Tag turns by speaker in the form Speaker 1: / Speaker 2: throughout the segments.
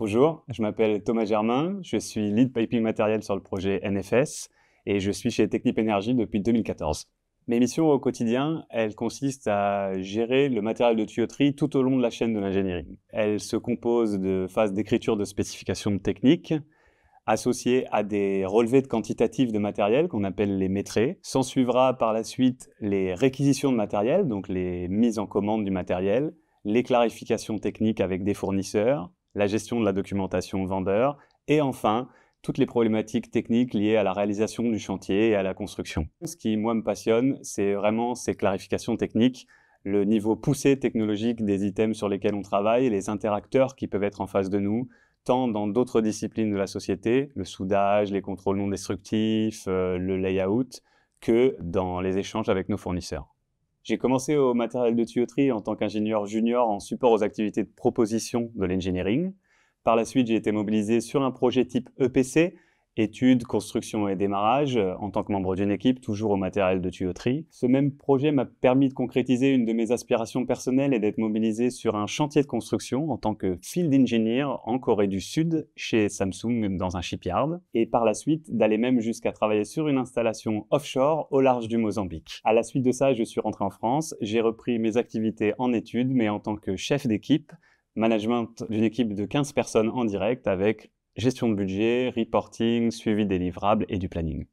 Speaker 1: Bonjour, je m'appelle Thomas Germain, je suis lead piping matériel sur le projet NFS et je suis chez Technip Energies depuis 2014. Mes missions au quotidien, elles consistent à gérer le matériel de tuyauterie tout au long de la chaîne de l'ingénierie. Elles se composent de phases d'écriture de spécifications techniques, associées à des relevés de quantitatifs de matériel qu'on appelle les métrés. S'en suivra par la suite les réquisitions de matériel, donc les mises en commande du matériel, les clarifications techniques avec des fournisseurs, la gestion de la documentation vendeur, et enfin, toutes les problématiques techniques liées à la réalisation du chantier et à la construction. Ce qui, moi, me passionne, c'est vraiment ces clarifications techniques, le niveau poussé technologique des items sur lesquels on travaille, les interacteurs qui peuvent être en face de nous, tant dans d'autres disciplines de la société, le soudage, les contrôles non destructifs, le layout, que dans les échanges avec nos fournisseurs. J'ai commencé au matériel de tuyauterie en tant qu'ingénieur junior en support aux activités de proposition de l'engineering. Par la suite, j'ai été mobilisé sur un projet type EPC, études, construction et démarrage, en tant que membre d'une équipe, toujours au matériel de tuyauterie. Ce même projet m'a permis de concrétiser une de mes aspirations personnelles et d'être mobilisé sur un chantier de construction en tant que field engineer en Corée du Sud, chez Samsung, dans un shipyard. Et par la suite, d'aller même jusqu'à travailler sur une installation offshore au large du Mozambique. À la suite de ça, je suis rentré en France. J'ai repris mes activités en études, mais en tant que chef d'équipe, management d'une équipe de 15 personnes en direct avec gestion de budget, reporting, suivi des livrables et du planning.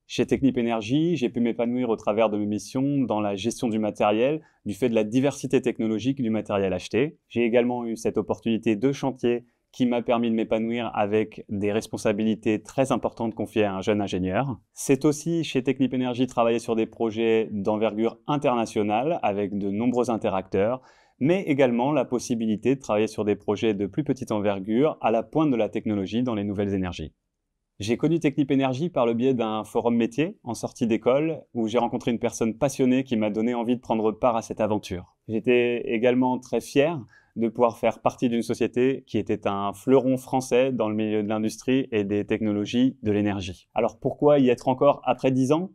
Speaker 1: Chez Technip Energies, j'ai pu m'épanouir au travers de mes missions dans la gestion du matériel, du fait de la diversité technologique du matériel acheté. J'ai également eu cette opportunité de chantier qui m'a permis de m'épanouir avec des responsabilités très importantes confiées à un jeune ingénieur. C'est aussi chez Technip Energies travailler sur des projets d'envergure internationale avec de nombreux interacteurs, mais également la possibilité de travailler sur des projets de plus petite envergure à la pointe de la technologie dans les nouvelles énergies. J'ai connu Technip Energies par le biais d'un forum métier en sortie d'école où j'ai rencontré une personne passionnée qui m'a donné envie de prendre part à cette aventure. J'étais également très fier de pouvoir faire partie d'une société qui était un fleuron français dans le milieu de l'industrie et des technologies de l'énergie. Alors pourquoi y être encore après 10 ans ?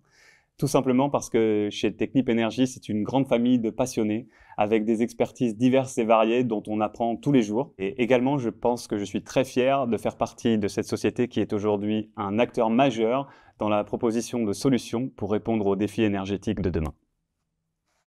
Speaker 1: Tout simplement parce que chez Technip Energies, c'est une grande famille de passionnés avec des expertises diverses et variées dont on apprend tous les jours. Et également, je pense que je suis très fier de faire partie de cette société qui est aujourd'hui un acteur majeur dans la proposition de solutions pour répondre aux défis énergétiques de demain.